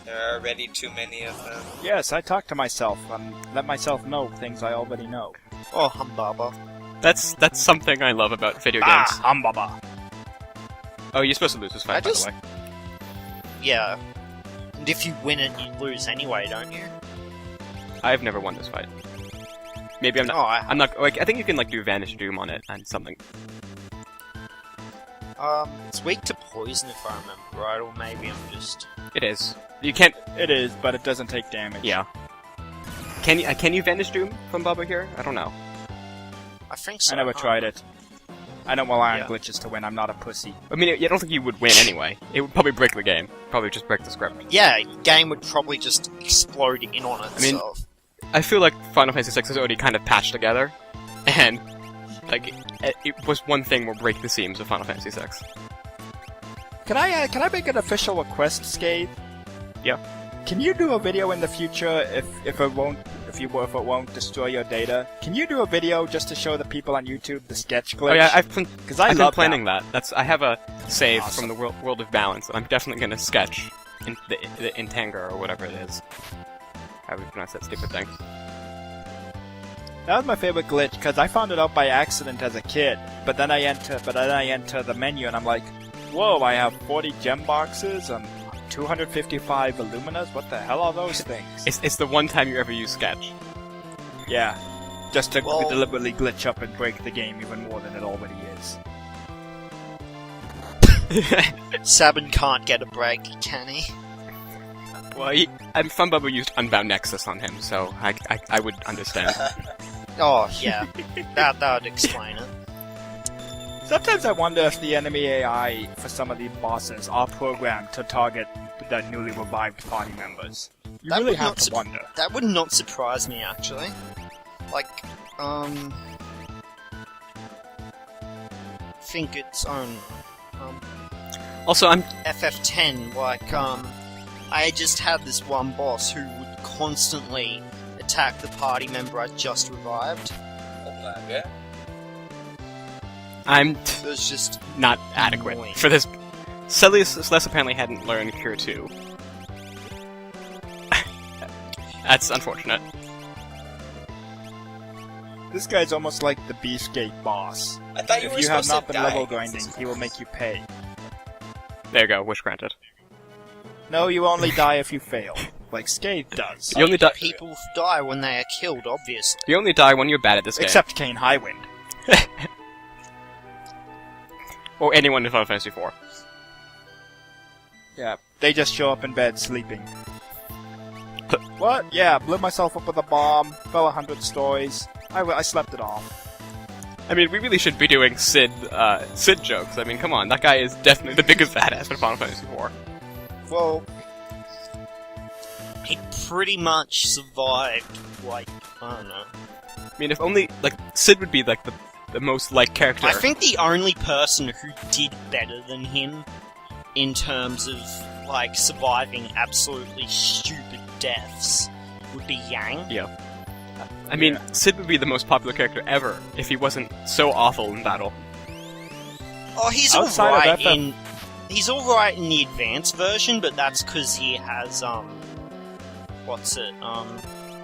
There are already too many of them. Yes, I talk to myself and let myself know things I already know. Oh, humbaba. That's something I love about video games. Humbaba. Oh, you're supposed to lose this fight, by the way. Yeah. And if you win it, you lose anyway, don't you? I've never won this fight. Maybe I'm not. Oh, I'm not. Like, I think you can like do Vanish Doom on it and something. It's weak to poison if I remember right, or maybe I'm just... It is. You can't. It is, but it doesn't take damage. Yeah. Can you Vanish Doom from Bubba here? I don't know. I think so. I never tried it. I don't rely on Yeah. glitches to win, I'm not a pussy. I mean, I don't think you would win anyway. It would probably break the game. Probably just break the script. Yeah, game would probably just explode in on mean- itself. I feel like Final Fantasy VI is already kind of patched together, and like it was one thing will break the seams of Final Fantasy VI. Can I make an official request, Scathe? Yeah. Can you do a video in the future if it won't destroy your data? Can you do a video just to show the people on YouTube the sketch glitch? Oh yeah, I've I been love planning that. I have a save Awesome. from the world of balance that I'm definitely gonna sketch in the Intanga or whatever it is. How do we pronounce that stupid thing? That was my favorite glitch because I found it out by accident as a kid. But then I enter the menu and I'm like, whoa! I have 40 gem boxes and 255 Illuminas. What the hell are those things? It's the one time you ever use sketch. Yeah, just to Well- deliberately glitch up and break the game even more than it already is. Sabin can't get a break, can he? Well, Fun Bubba used Unbound Nexus on him, so I would understand. Oh, yeah. that would explain it. Sometimes I wonder if the enemy AI for some of these bosses are programmed to target the newly revived party members. You That really would have not to wonder. That would not surprise me, actually. Like, think it's on, Also, I'm FF10, like, I just had this one boss who would constantly attack the party member I just revived. Yeah. I'm It was just... not adequate Annoying. for this. Celeste apparently hadn't learned Cure 2. That's unfortunate. This guy's almost like the Beefgate boss. I thought you If were you have supposed not to been die level against grinding, this he will boss. make you pay. There you go. Wish granted. No, you only die if you fail, like Scathe does. You only die. People die when they are killed, obviously. You only die when you're bad at this game. Except Kane Highwind. Or anyone in Final Fantasy IV. Yeah, they just show up in bed sleeping. What? Yeah, blew myself up with a bomb, fell 100 stories. I slept it off. I mean, we really should be doing Sid jokes. I mean, come on, that guy is definitely the biggest badass in Final Fantasy IV. Well, he pretty much survived, like, I don't know. I mean, if only, like, Sid would be, like, the most liked character. I think the only person who did better than him in terms of, like, surviving absolutely stupid deaths would be Yang. Yeah. I mean, Sid would be the most popular character ever if he wasn't so awful in battle. Oh, he's Outside of alright FF in... He's alright in the advanced version, but that's because he has, what's it,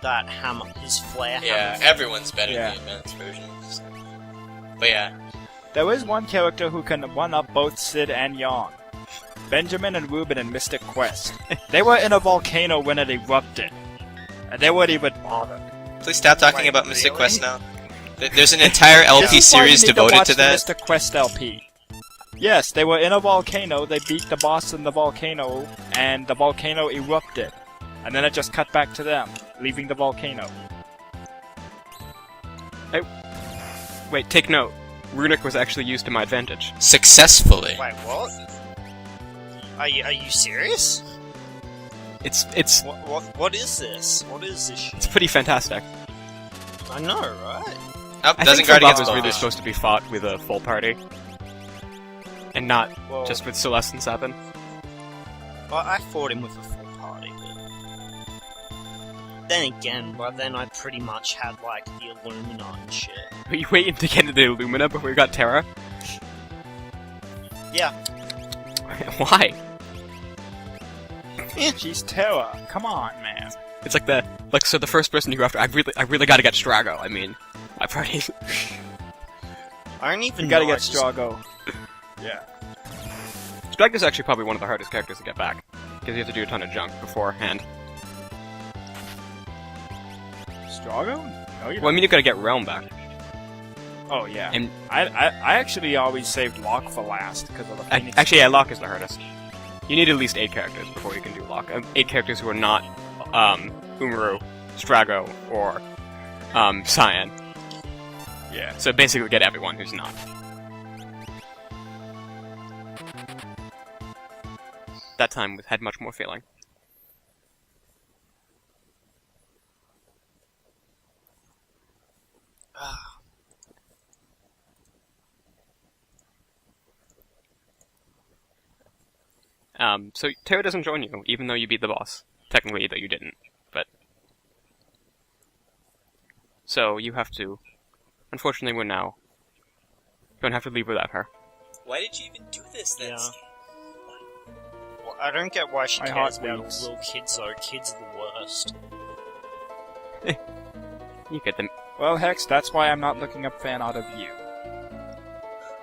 that hammer, his flare Yeah, hammer. everyone's better Yeah. in the advanced version. So. But yeah, There is one character who can one-up both Sid and Yang. Benjamin and Ruben in Mystic Quest. They were in a volcano when it erupted. And they weren't even bothered. please stop talking Wait, about Mystic really? Quest now. There's an entire LP This is why you series need to devoted watch to the that. Mystic Quest LP. Yes, they were in a volcano, they beat the boss in the volcano, and the volcano erupted. And then it just cut back to them, leaving the volcano. Wait, take note. Runic was actually used to my advantage. Successfully. Wait, what? Are you serious? It's What is this? What is this shit? it's pretty fantastic. I know, right? Oh, I doesn't think guard Bob against was really Bovish. supposed to be fought with a full party, and not Well, just with Celeste and Sabin. well, I fought him with a full party, but... Then again, by then I pretty much had, like, the Illumina and shit. Were you waiting to get into the Illumina before we got Terra? Yeah. Why? She's Terra. Come on, man. It's like so the first person you go after. I really got to get Strago. I mean, I probably. I don't even You gotta know, get Strago. Yeah. Strago's actually probably one of the hardest characters to get back because you have to do a ton of junk beforehand. Strago? No, you Well, I mean, you gotta get Realm back. Oh, yeah. And I actually always saved Locke for last because of the Phoenix. actually, yeah, Locke is the hardest. You need at least 8 characters before you can do Locke. 8 characters who are not Umaru, Strago, or Cyan. Yeah. So basically, get everyone who's not. That time had much more feeling. So Terra doesn't join you, even though you beat the boss. Technically, though you didn't, but... So, you have to... Unfortunately, we're now... Going to have to leave without her. Why did you even do this then? Yeah. Well, I don't get why she My cares heart about bleeds. little kids, though. Kids are the worst. You get them. Well, Hex, that's why I'm not looking up fan art of you.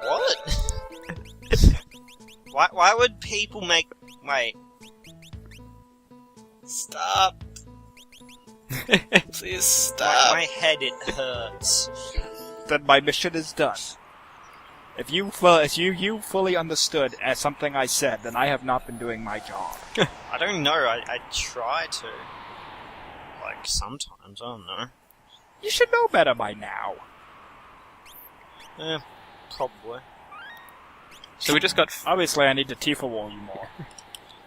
What? Why would people make... Wait. Stop. Please stop. My head, it hurts. Then my mission is done. If you fully understood as something I said, then I have not been doing my job. I don't know, I try to. Like, sometimes, I don't know. You should know better by now. Yeah, probably. So we just got... Obviously, I need to Tifa wall you more.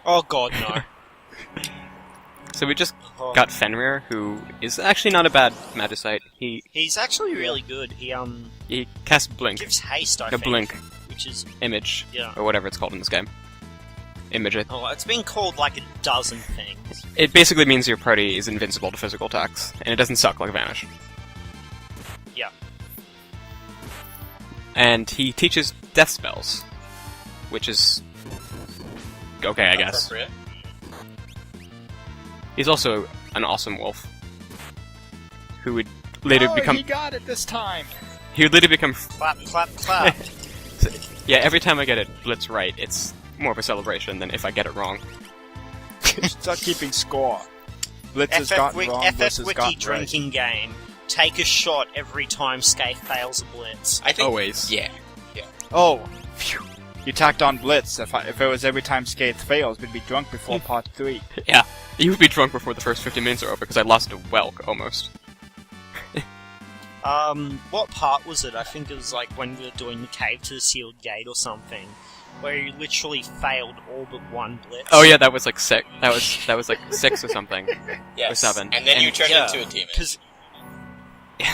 Oh god, no. So we just Oh. got Fenrir, who is actually not a bad Magicite. He's actually really good. He casts Blink. Gives haste, I No, think. Blink. Which is... Image. Yeah. Or whatever it's called in this game. Image. Oh, it's been called like a dozen things. It basically means your party is invincible to physical attacks, and it doesn't suck like Vanish. Yeah. And he teaches death spells, which is okay, I guess. Appropriate. He's also an awesome wolf, who would later Oh, become. he got it this time! He would later become. Clap, clap, clap. Yeah, every time I get it Blitz right, it's more of a celebration than if I get it wrong. Start keeping score. Blitz has gotten wrong, Blitz has FFWiki gotten right. drinking game. Take a shot every time Scathe fails a blitz. I think Always. Yeah. Oh, phew. You tacked on Blitz. If it was every time Skate fails, we'd be drunk before part 3. Yeah, you would be drunk before the first 50 minutes are over because I lost a Welk almost. What part was it? I think it was like when we were doing the cave to the sealed gate or something, where you literally failed all but one blitz. Oh yeah, that was like 6. That was like 6 or something. Yes. Or 7. And then you And- turned yeah, into a demon. 'cause-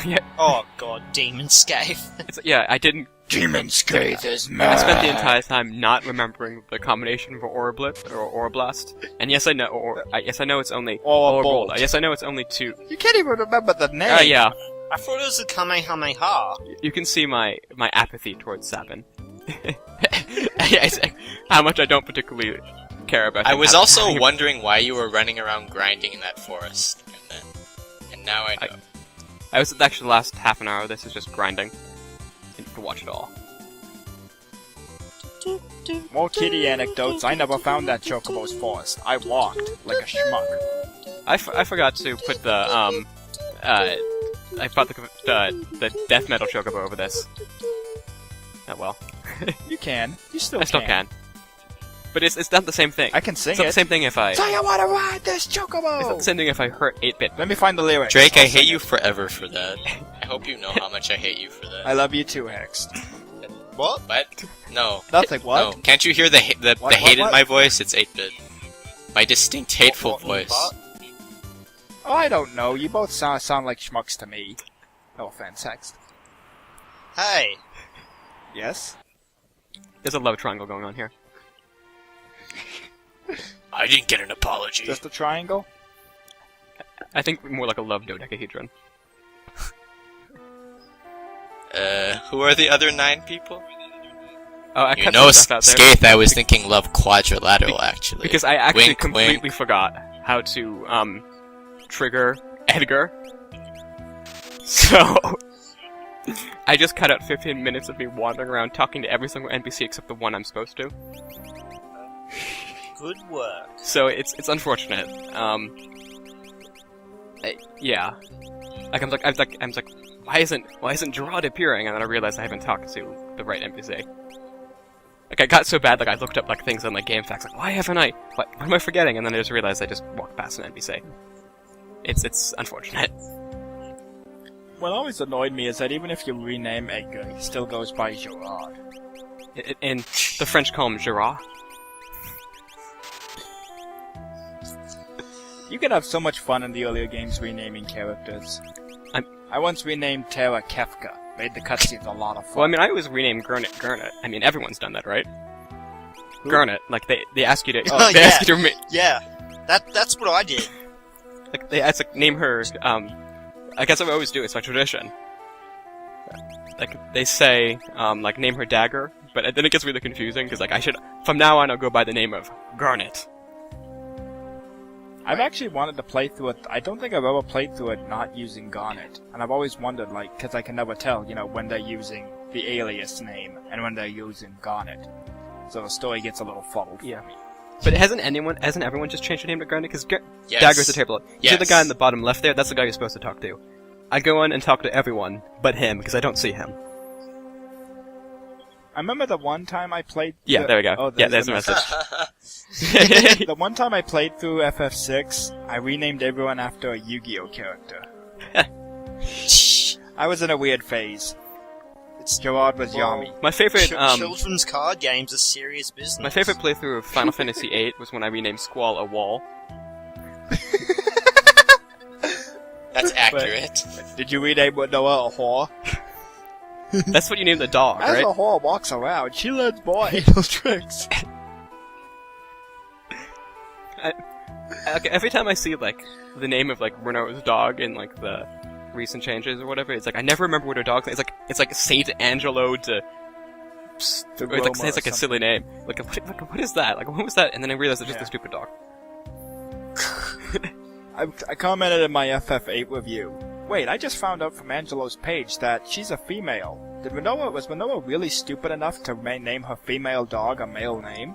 yeah, oh god, Demon Scathe. yeah, I didn't. Demon Skate is I mad! spent the entire time not remembering the combination for Aura Blitz or Aura Blast. And yes, I know. Yes, I know it's only Aura Bolt. Yes, I know it's only 2. You can't even remember the name! Yeah. I thought it was a Kamehameha. You can see my apathy towards Sabin. How much I don't particularly care about. I him was having- also wondering why you were running around grinding in that forest. And now I know. I was actually the last half an hour of this is just grinding to watch it all. More kitty anecdotes. I never found that Chocobo's forest. I walked like a schmuck. I forgot to put the I brought the death metal chocobo over this. Oh well. You can. You still I still can. But it's not the same thing. I can sing It's not the it. same thing if I. So you wanna ride this It's not Chocobo? the same thing if I hurt 8-bit. Let me find the lyrics. Drake, I'll I hate sing you it. forever for that. I hope you know how much I hate you for that. I love you too, Hex. What? What? No. Nothing, what? No. Can't you hear the What, hate in what? my voice? It's 8-bit. My distinct, hateful What in the voice. butt? Oh, I don't know. You both sound like schmucks to me. No offense, Hex. Hey. Yes? There's a love triangle going on here. I didn't get an apology. Just a triangle? I think more like a love dodecahedron. Who are the other 9 people? I You cut know, some stuff out there. Skaith, I was thinking love quadrilateral, actually. Because I actually Wink, completely wink. forgot how to, trigger Edgar. So, I just cut out 15 minutes of me wandering around talking to every single NPC except the one I'm supposed to. Good work. So, it's unfortunate. Yeah. I'm like, why isn't Gerard appearing? And then I realized I haven't talked to the right NPC. Like, I got so bad, like, I looked up, like, things on, like, GameFAQs, like, why haven't I? What am I forgetting? And then I just realized I just walked past an NPC. It's unfortunate. What always annoyed me is that even if you rename Edgar, he still goes by Gerard. And the French call him Gerard. You could have so much fun in the earlier games renaming characters. I once renamed Terra Kefka. Made the cutscenes a lot of fun. Well, I mean, I always rename Gurnet. I mean, everyone's done that, right? Who? Gurnet. Like, they ask you to... Oh, they yeah. ask you to... Yeah, that's what I did. Like, they ask, like, name her, I guess what I always do, it's my tradition. Like, they say, like, name her Dagger, but then it gets really confusing, because, like, from now on, I'll go by the name of Garnet. I've actually wanted to play through it. I don't think I've ever played through it not using Garnet. And I've always wondered, like, because I can never tell, when they're using the alias name and when they're using Garnet. So the story gets a little fuddled Yeah. for me. But hasn't everyone just changed their name to Garnet? Because Yes. Dagger's the table. You see the Yes. guy in the bottom left there? That's the guy you're supposed to talk to. I go in and talk to everyone, but him, because I don't see him. I remember the one time I played... Yeah, there we go. Oh, Yeah, there's the message. The one time I played through FF6, I renamed everyone after a Yu-Gi-Oh character. I was in a weird phase. Gerard was Yami. My favorite, Children's card games are serious business. my favorite playthrough of Final Fantasy VIII was when I renamed Squall a wall. That's accurate. Did you rename Noah a whore? That's what you named the dog, As right? a whore walks around, she learns more anal tricks. Okay, every time I see, like, the name of, like, Renault's dog in, like, the recent changes or whatever, it's like, I never remember what her dog's name is. It's like Saint Angelo to... It's like a silly name. Like, what is that? Like, what was that? And then I realized it's just a stupid dog. I commented in my FF8 review. Wait, I just found out from Angelo's page that she's a female. Was Manoa really stupid enough to name her female dog a male name?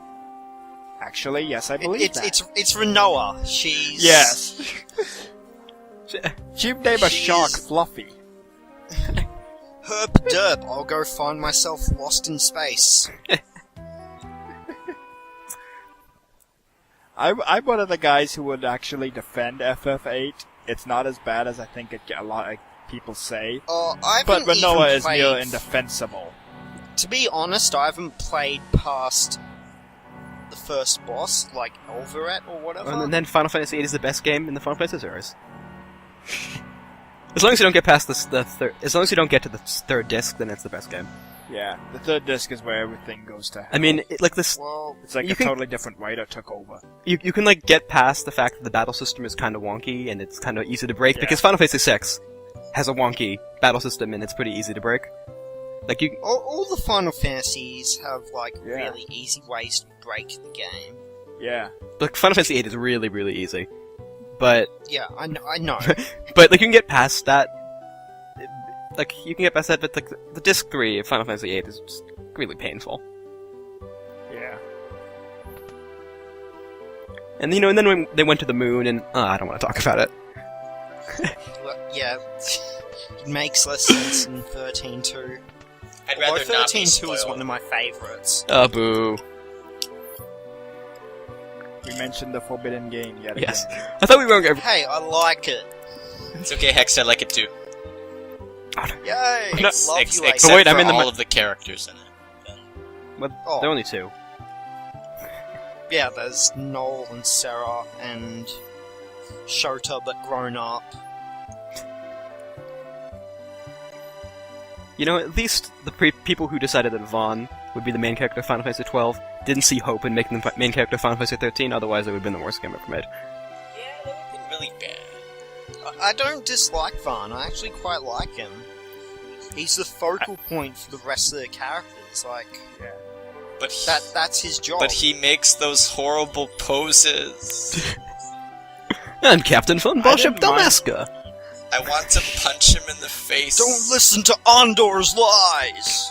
Actually, yes, I believe that. It's Renoa. She's... Yes. She'd name a shark Fluffy. Herp derp, I'll go find myself lost in space. I'm one of the guys who would actually defend FF8. It's not as bad as I think a lot of people say. I But haven't Manoa even is played... near indefensible. To be honest, I haven't played past the first boss, like Elverat or whatever. And then Final Fantasy VIII is the best game in the Final Fantasy series. As long as you don't get past the third... As long as you don't get to the third disc, then it's the best game. Yeah, the third disc is where everything goes to hell. I mean, like this... Well, It's like you a can- totally different writer took over. You can, like, get past the fact that the battle system is kind of wonky and it's kind of easy to break, Yeah. because Final Fantasy VI has a wonky battle system and it's pretty easy to break. Like, you... all the Final Fantasies have, like, Yeah. really easy ways to break the game. Yeah. Like, Final Fantasy VIII is really, really easy. But... Yeah, I know. But, like, you can get past that... Like, you can get past that, but, like, the Disc 3 of Final Fantasy VIII is just really painful. Yeah. And, and then when they went to the moon, and... I don't want to talk about it. Well, yeah, it makes less sense in 13.2. I'd Although rather not be 13.2 is spoiled. one of my favourites. Oh, boo. We mentioned the Forbidden Game yet again. Yes. I thought we were going to... Hey, I like it. It's okay, Hex, I like it too. Yay! No, Love you, Except But wait, I'm for in the all ma- of the characters in it. Well, Oh. there are only two. Yeah, there's Noel and Sarah and Shota, but grown up. At least the people who decided that Vaughn would be the main character of Final Fantasy XII didn't see hope in making the main character of Final Fantasy XIII, otherwise it would have been the worst game ever made. Yeah, that would have been really bad. I don't dislike Vaughn, I actually quite like him. He's the focal point for the rest of the characters, like... Yeah. But he, That's his job. but he makes those horrible poses. And Captain von I Boshep didn't mind- Damaska. I want to punch him in the face. Don't listen to Andor's lies!